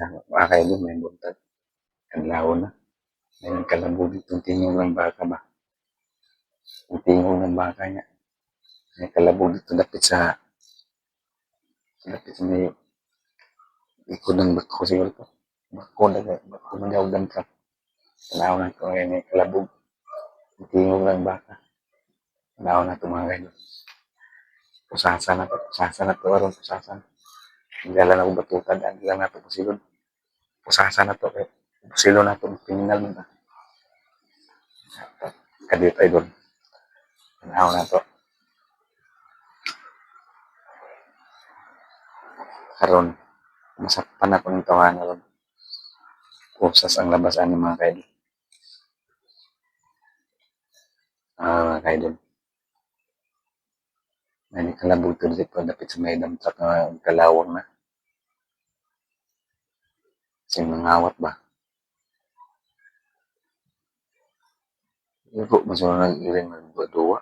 Mga kaidol, may buntag. Kanlaon na. May nagkalabog itong tingog ng baka ba? Yung tingog ng baka niya. May kalabog dito dapit sa may likod ng bako siguro to. Bako magyawdan ka. Tanaw na ito ngayon may kalabog. Yung tingog ng baka. Tanaw na ito mga kaidol. Pusasa na to, aron pusasa. Hindi lang ako batutan, hindi lang na ito pusilon. Pusasa na to, eh. Pusilon na ito, pininal mo na. Kadit ay doon. Tanaw na to. Karon, masakpan ako ng tawanan ron. Pusas ang labasan ng mga kaidol. Mga kaidol. May kalabog to dito, dapit sa may damtak na kalawang na. Kasi mangawat ba? Iko, masunod nag-iring nagduwa.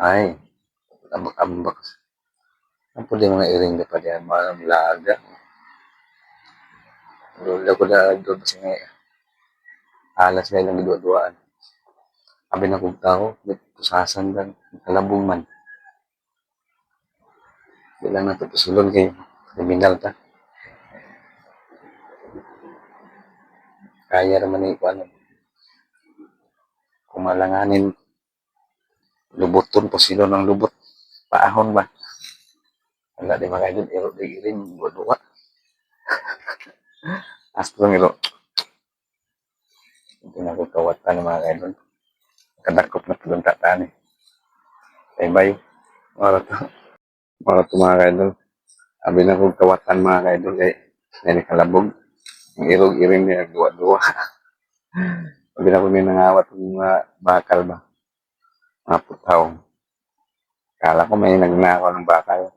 Ay, ambak-ambak. Ang pwede mga iring na pa diyan, mga laga. Lula ko na doon kasi nga, alas na ilang dua-duaan. Sabi na kong tao, may pusasan lang, kalabong man. Di lang na ito pusulon kayo, kriminal ta. Kaya naman ko ano, kumalanganin, lubuton, pusilon ng lubot, paahon ba? Wala di makaidol, iro di iring, dua-dua. Asto lang iro. Hindi na ko kawatan ng mga kaidol. Kadakop na tulong tataan eh. Bye-bye. Para to mga kaidol. Sabi na kong kawatan mga kaidol eh. Yan kalabog. Ang irog iring niya, dua-dua. Sabi na ko may nangawat ng mga bakal ba. Mga putaw. Kala ko may nagnakaw ng bakal.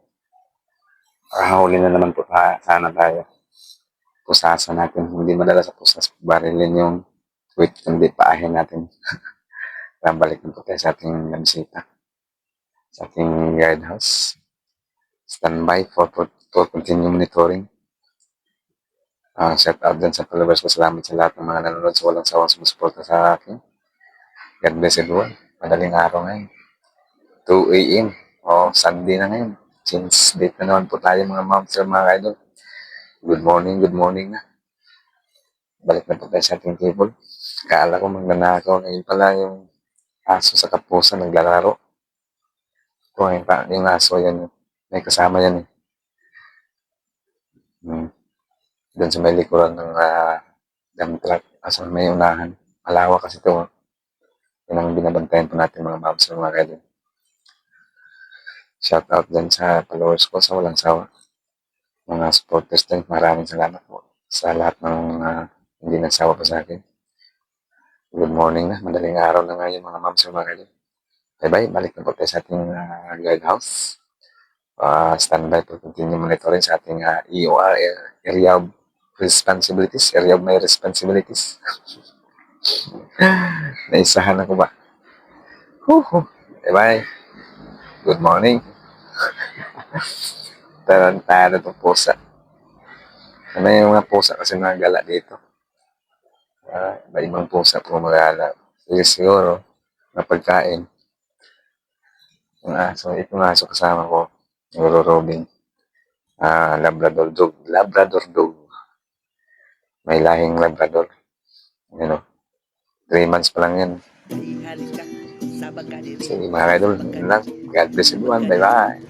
Kahuli na naman po sana tayo. Pusasa natin. Hindi madala sa pusas. Barilin yung wait, hindi paahin natin. Balik na po tayo sa ating bisita. Sa ating guidehouse. Standby for continue monitoring. Shout out dyan sa followers ko. Salamat sa lahat ng mga nanonood sa walang sawang sumusuporta sa akin. God bless everyone. Madaling araw ngayon. 2 a.m. Sunday na ngayon. Since date na naman po tayo mga moms at mga idol. Good morning na. Balik na po tayo sa ating table. Kaala ko magnanakaw. Ngayon pala yung aso sa kapusan naglalaro. Ito yung aso yan. May kasama yan eh. Doon sa may likuran ng dump truck. Asa may unahan. Malawak kasi ito. Yan ang binabantayan po natin mga moms at mga idol. Shout out din sa followers ko sa walang sawa. Mga supporters din, maraming salamat po sa lahat ng hindi nagsawa pa sa akin. Good morning na, madaling araw na ngayon mga moms at mga idol. Bye-bye, balik na po tayo sa ating guidehouse. Standby for continue monitoring sa ating EOR, area of responsibilities, area of my responsibilities. Naisahan ako ba? Bye-bye. Good morning. Tarantado itong pusa. Ano yung mga pusa kasi nagala dito? Iba-ibang pusa po magala. Siguro, na pagkain. Yung aso, itong aso kasama ko, yung Robin. Labrador dog. May lahing Labrador. 3 months pa lang yan. Sige mga idol, yun lang. God bless everyone. Bye-bye.